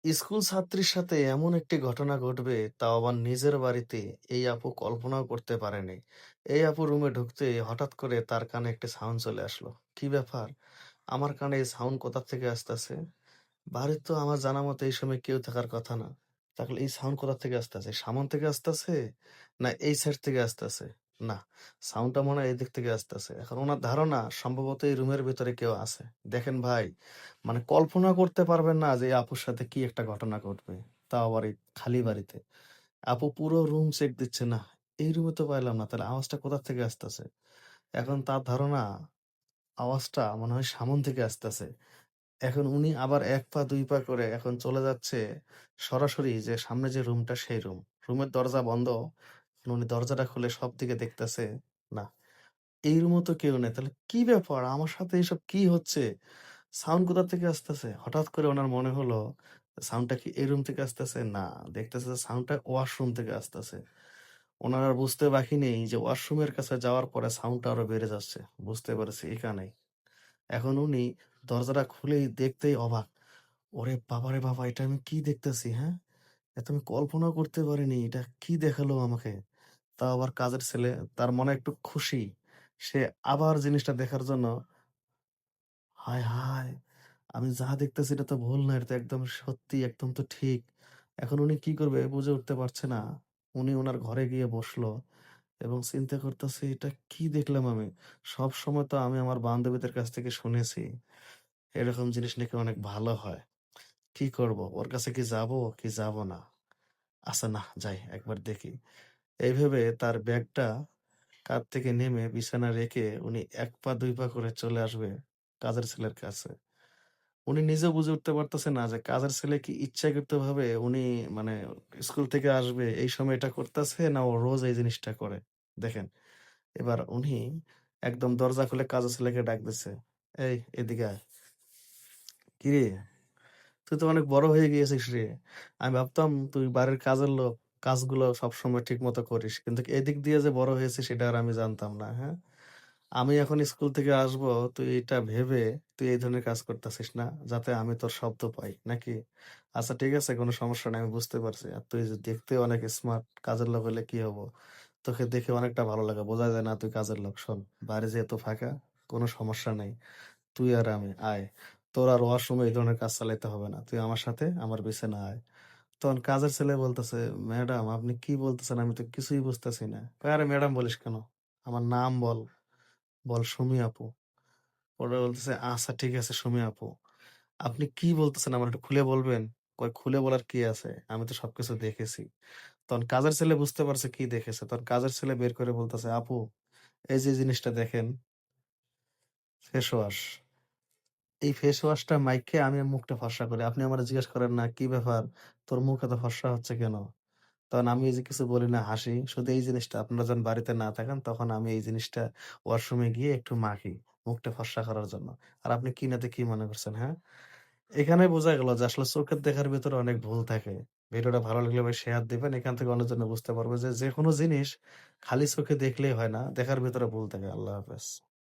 School ছাত্রীর সাথে এমন একটি ঘটনা ঘটবে তাও আবার নিজের বাড়িতে, এই আপু কল্পনাও করতে পারেনি। এই আপু রুমে ঢুকতে হঠাৎ করে তার কানে একটি সাউন্ড চলে আসলো। কি ব্যাপার? আমার কানে এই সাউন্ড কোথা থেকে আসতেছে? বাড়ির তো আমার জানা মতো এই সময় কেউ থাকার কথা না। তাহলে এই সাউন্ড কোথা থেকে আসতেছে? সামন থেকে আসতেছে, না এই সাইড থেকে আসতেছে? না, সাউন্ডটা মনে হয় এদিক থেকে আসতেছে। এখন ওনার ধারণা সম্ভবত এই রুমের ভিতরে কেউ আছে। দেখেন ভাই, মানে কল্পনা করতে পারবেন না যে এই আপুর সাথে কি একটা ঘটনা ঘটবে, তাও আবার এই খালি বাড়িতে। আপু পুরো রুম চেক দিচ্ছে, না এই রুমে তো পাইলাম না, তাহলে আওয়াজটা কোথা থেকে আসতেছে? এখন তার ধারণা আওয়াজটা মনে হয় সামন থেকে আসতেছে। এখন উনি আবার ১ পা ২ পা করে এখন চলে যাচ্ছে সরাসরি যে সামনে যে রুমটা সেই রুম। রুমের দরজা বন্ধ। এখন উনি দরজাটা খুলে সব দিকে দেখতেছে। না, এই রুমও তো কেউ নেই। তাহলে কি ব্যাপার? আমার সাথে এসব কি হচ্ছে? সাউন্ড কোথা থেকে আসতেছে? হঠাৎ করে উনার মনে হলো সাউন্ডটা কি এই রুম থেকে আসতেছে? না, দেখতেছে যে সাউন্ডটা ওয়াশরুম থেকে আসতেছে। উনার আর বুঝতে বাকি নেই যে ওয়াশরুমের কাছে যাওয়ার পরে সাউন্ডটা আরো বেড়ে যাচ্ছে। বুঝতে পেরেছি এখানেই। এখন উনি দরজাটা খুলেই দেখতেই অবাক। ওরে বাবারে বাবা! এটা আমি কি দেখতেছি, হ্যাঁ? এ তো আমি কল্পনাও করতে পারিনি। এটা কি দেখালো আমাকে? তাও আবার কাজের ছেলে। তার মনে একটু খুশি। সে আবার জিনিসটা দেখার জন্য, হায়, হায়! আমি যা দেখতেছি এটা তো ভুল না। এটা তো একদম সত্যি, একদম তো ঠিক। এখন উনি কি করবে বুঝে উঠতে পারছে না। উনি উনার ঘরে গিয়ে বসলো এবং চিন্তা করতেছে এটা কি দেখলাম আমি? সবসময় তো আমি আমার বান্ধবীদের কাছ থেকে শুনেছি, এরকম জিনিস নাকি অনেক ভালো হয়। কি করব? ওর কাছে কি যাবো কি যাব না? আচ্ছা না, যাই একবার দেখি। এই ভেবে তার ব্যাগটা কাঁধ থেকে নেমে বিছানায় রেখে উনি ১ পা ২ পা করে চলে আসবে কাজের ছেলের কাছে। উনি নিজেও বুঝে উঠতে পারতেছে না যে কাজের ছেলে কি ইচ্ছাকৃতভাবে উনি মানে স্কুল থেকে আসবে এই সময় এটা করতেছে, না ও রোজ এই জিনিসটা করে। দেখেন, এবার উনি একদম দরজা খুলে কাজের ছেলেকে ডাক দিছে। "এই এদিকে আয়।" "কিরে? তুই তো অনেক বড় হয়ে গিয়েছিস রে। আমি ভাবতাম তুই বাড়ির কাজের লোক, কাজগুলো সবসময় ঠিকমতো করিস। কিন্তু এদিক দিয়ে যে বড় হয়েছিস সেটা আর আমি জানতাম না, হ্যাঁ? আমি এখন স্কুল থেকে আসবো, তুই এটা ভেবে তুই এই ধরনের কাজ করতেছিস না? যাতে আমি তোর শব্দ পাই, নাকি? আচ্ছা ঠিক আছে, কোনো সমস্যা নাই, আমি বুঝতে পারছি। আর তুই যে দেখতে অনেক স্মার্ট, কাজের লোক হইলে কি হবো? তোকে দেখে অনেকটা ভালো লাগে। বোঝা যায় না তুই কাজের লোক। শোন, বাড়ি যেহেতু ফাঁকা, কোনো সমস্যা নেই। তুই আর আমি আয়। তোর আর ওয়াশরুমে এই ধরনের কাজ চালাইতে হবে না। তুই আমার সাথে আমার বিছানায় আয়। তখন কাজের ছেলে বলতেছে, "ম্যাডাম আপনি কি বলতেছেন? আমি তো কিছুই বুঝতেছি না।" কয়, "আরে ম্যাডাম বলিস কেন? আমার নাম বল। বল সুমি আপু।" ওরা বলতেছে, "আচ্ছা ঠিক আছে সুমি আপু। আপনি কি বলতেছেন আমার একটু খুলে বলবেন?" কয়, "খুলে বলার কি আছে? আমি তো সবকিছু দেখেছি।" তখন কাজের ছেলে বুঝতে পারছে কি দেখেছে। তখন কাজের ছেলে বের করে বলতেছে, "আপু, এই যে জিনিসটা দেখেন, ফেস ওয়াশ। এই ফেস ওয়াশটা মাইখে আমি মুখটা ফর্সা করি। আপনি আমারে জিজ্ঞেস করেন না, "কি ব্যাপার? তোর মুখ এত ফর্সা হচ্ছে কেন?" তখন আমি এই যে কিছু বলি না, হাসি। শুধু এই জিনিসটা আপনারা যখন বাড়িতে না থাকেন তখন আমি এই জিনিসটা ওয়াশরুমে গিয়ে একটু মাখি, মুখটা ফর্সা করার জন্য। আর আপনি কি নাতে কি মনে করছেন, হ্যাঁ? এখানে বোঝা গেল যে আসলে চোখের দেখার ভেতরে অনেক ভুল থাকে। ভিডিওটা ভালো লাগলে ভাই শেয়ার দিবেন। এখান থেকে অন্যজনে বুঝতে পারবে যে যেকোনো জিনিস খালি চোখে দেখলেই হয় না। দেখার ভেতরে ভুল থাকে। আল্লাহ হাফেজ।